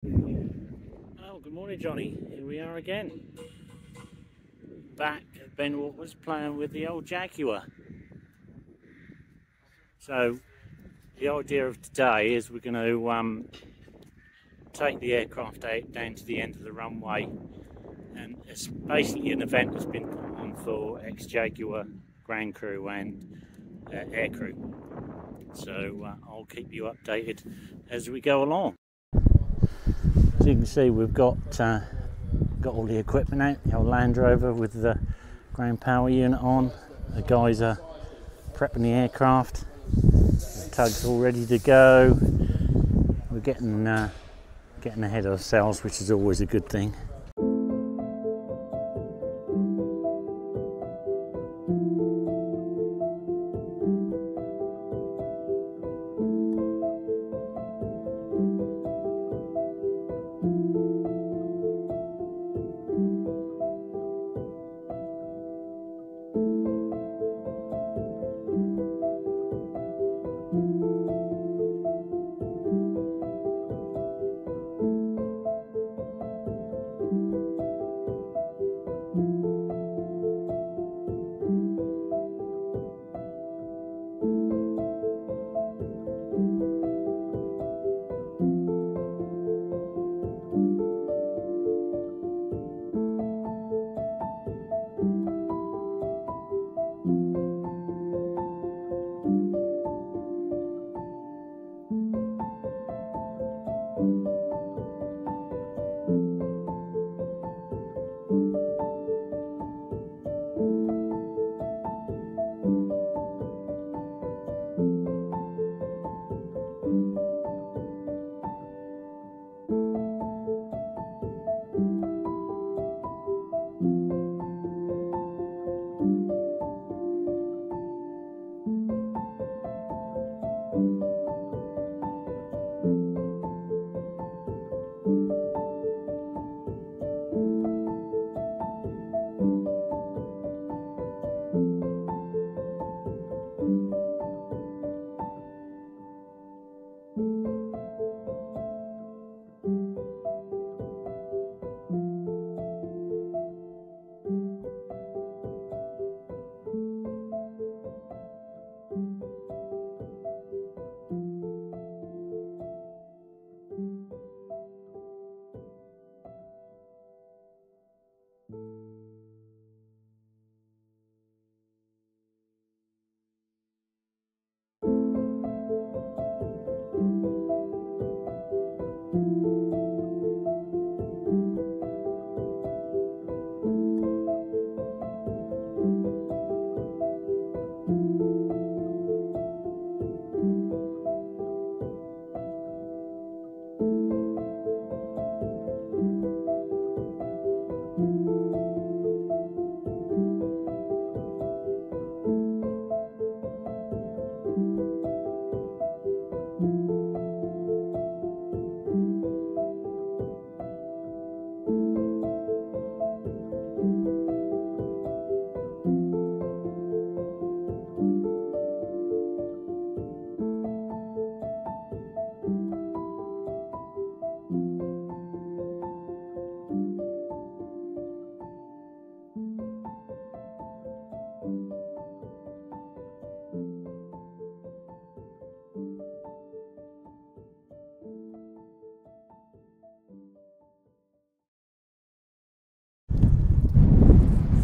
Oh, good morning, Johnny. Here we are again. Back at Ben Walker's playing with the old Jaguar. So, the idea of today is we're going to take the aircraft out down to the end of the runway, and it's basically an event that's been put on for ex-Jaguar ground crew and air crew. So I'll keep you updated as we go along. As you can see, we've got all the equipment out, the old Land Rover with the ground power unit on. The guys are prepping the aircraft. The tug's all ready to go. We're getting ahead of ourselves, which is always a good thing.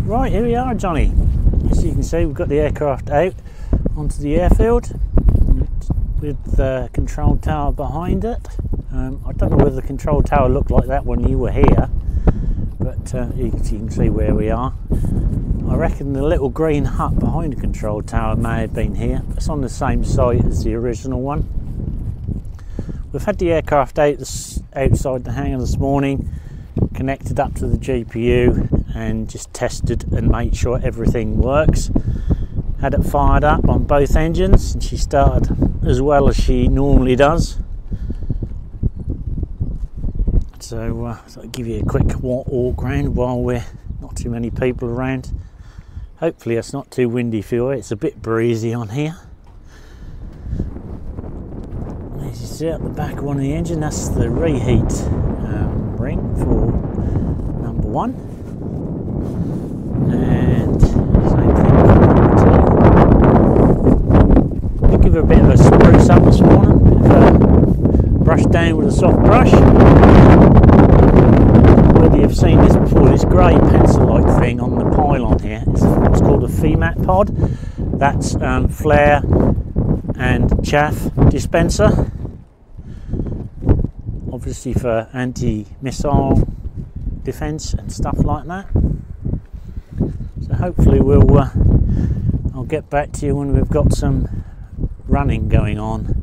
Right, here we are, Johnny. As you can see, we've got the aircraft out onto the airfield with the control tower behind it. I don't know whether the control tower looked like that when you were here, but you can see where we are. I reckon the little green hut behind the control tower may have been here. It's on the same site as the original one. We've had the aircraft out outside the hangar this morning, connected up to the GPU and just tested and made sure everything works. Had it fired up on both engines and she started as well as she normally does. So I'll give you a quick walk around while we're not too many people around. Hopefully it's not too windy for you. It's a bit breezy on here. As you see at the back of one of the engine, that's the reheat ring for number 1, and same thing for number 2. I'll give her a bit of a spruce up this morning, brush down with a soft brush. Whether you've seen this before, this grey pencil-like thing on the pylon here, it's what's called a FEMAT pod. That's flare and chaff dispenser, obviously for anti-missile defence and stuff like that. So hopefully I'll get back to you when we've got some running going on.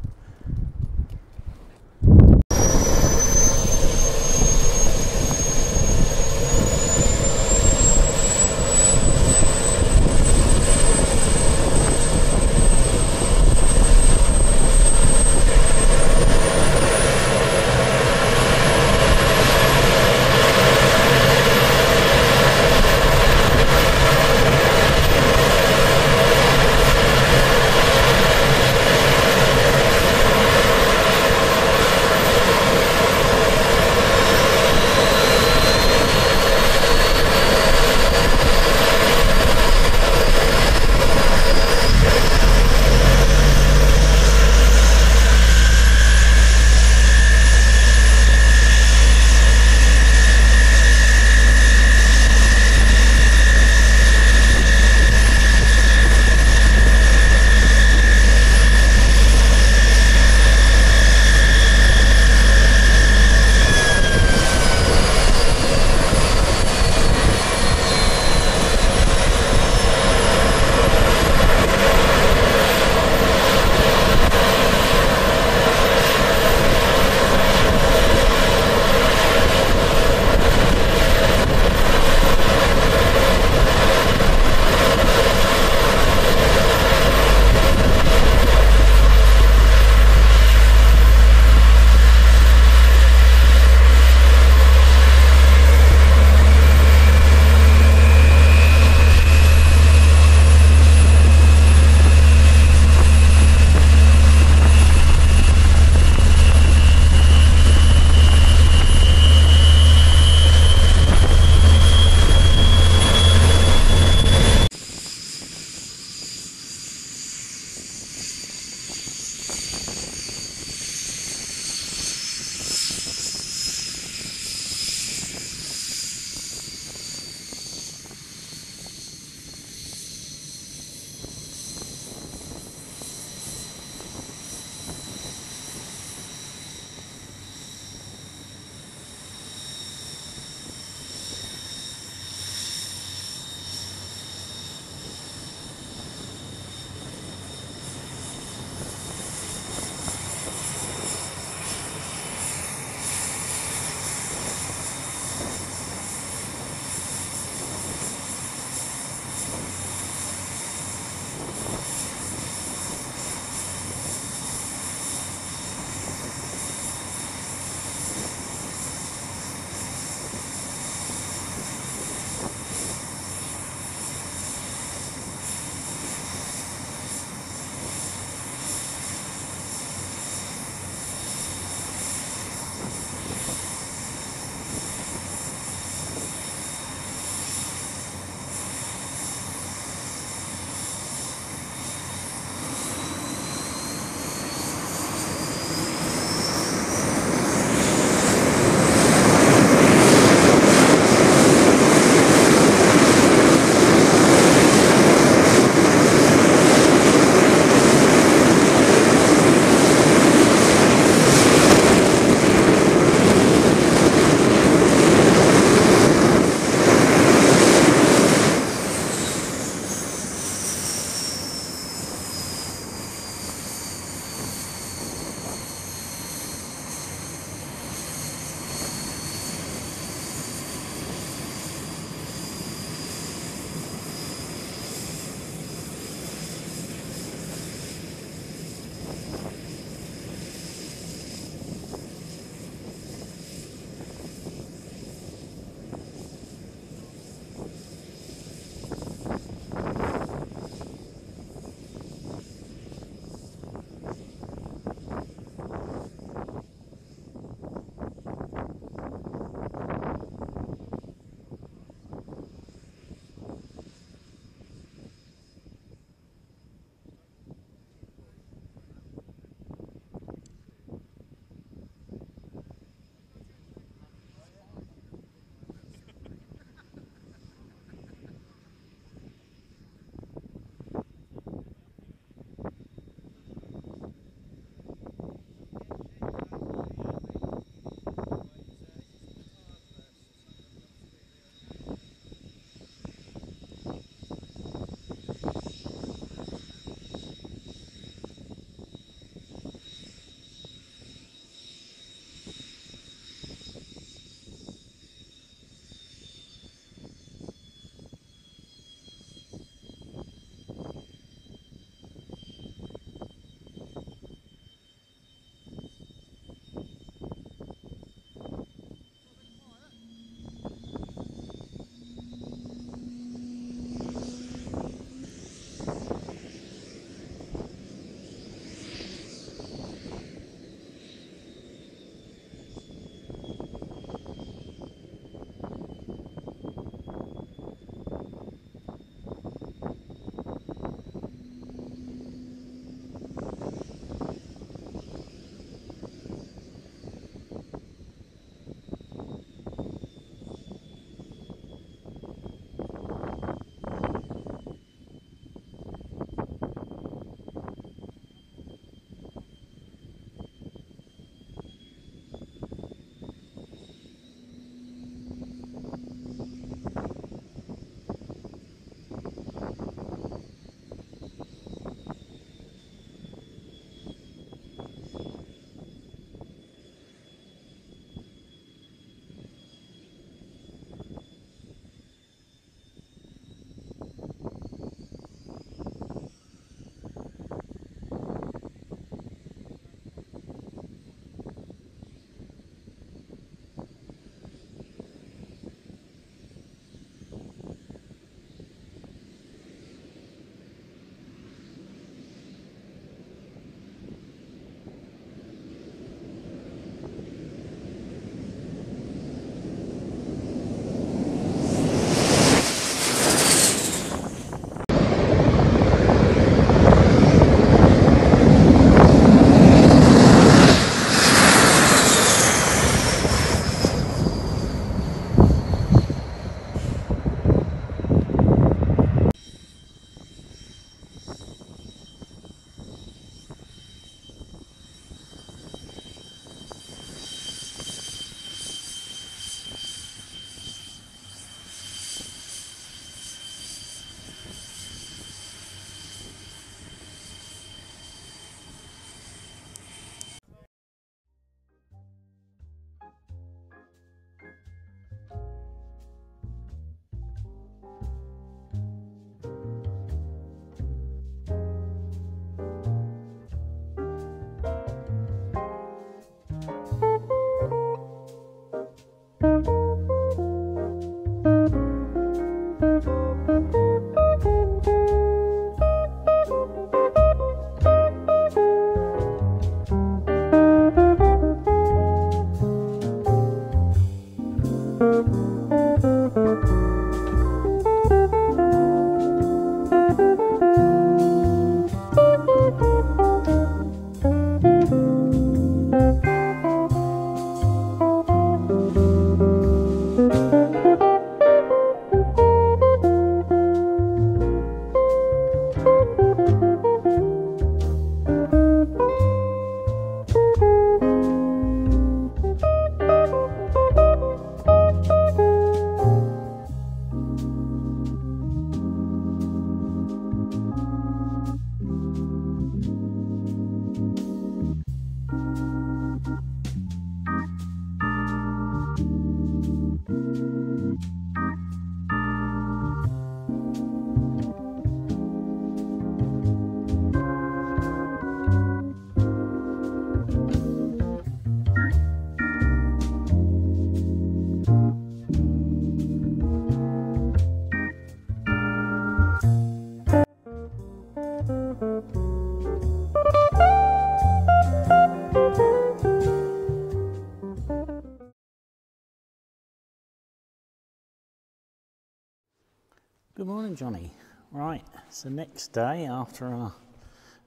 Good morning, Johnny. Right, it's the next day after our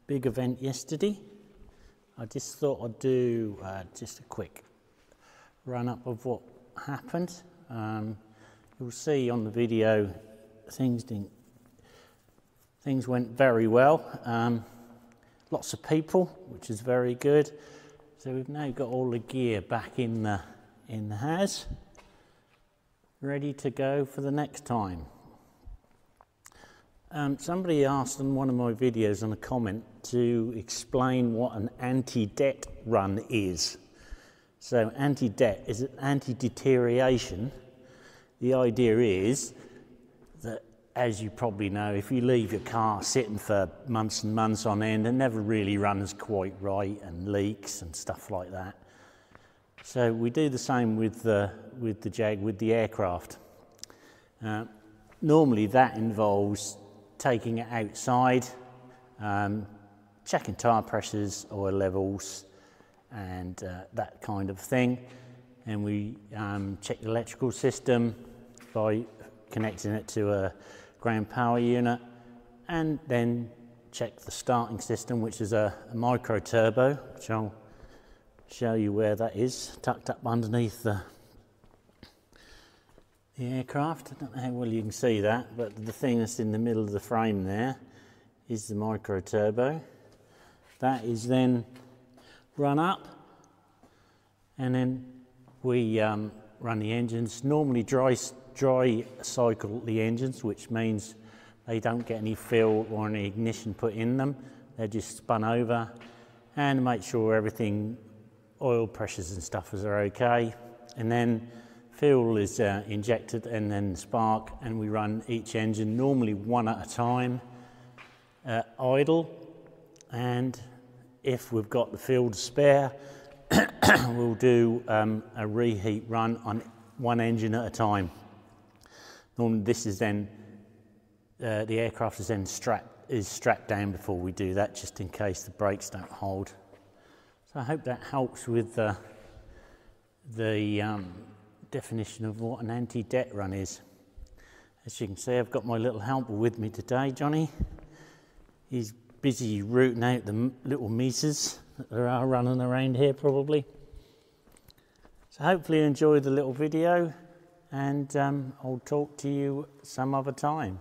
big event yesterday. I just thought I'd do just a quick run up of what happened. You'll see on the video things went very well. Lots of people, which is very good. So we've now got all the gear back in the house, ready to go for the next time. Somebody asked in one of my videos on a comment to explain what an anti-det run is. So anti-det is an anti-deterioration. The idea is that, as you probably know, if you leave your car sitting for months and months on end, it never really runs quite right and leaks and stuff like that. So we do the same with the aircraft. Normally that involves taking it outside, checking tyre pressures, oil levels, and that kind of thing. And we check the electrical system by connecting it to a ground power unit, and then check the starting system, which is a micro turbo, which I'll show you where that is, tucked up underneath the aircraft. I don't know how well you can see that, but the thing that's in the middle of the frame there is the micro turbo. That is then run up, and then we run the engines. Normally dry cycle the engines, which means they don't get any fuel or any ignition put in them. They're just spun over, and make sure everything, oil pressures and stuff are okay. And then fuel is injected, and then spark, and we run each engine normally one at a time, idle, and if we've got the fuel to spare, we'll do a reheat run on one engine at a time. Normally this is then, the aircraft is then strapped down before we do that, just in case the brakes don't hold. So I hope that helps with the definition of what an anti-det run is. As you can see, I've got my little helper with me today, Johnny. He's busy rooting out the little mises that there are running around here probably. So hopefully you enjoyed the little video, and I'll talk to you some other time.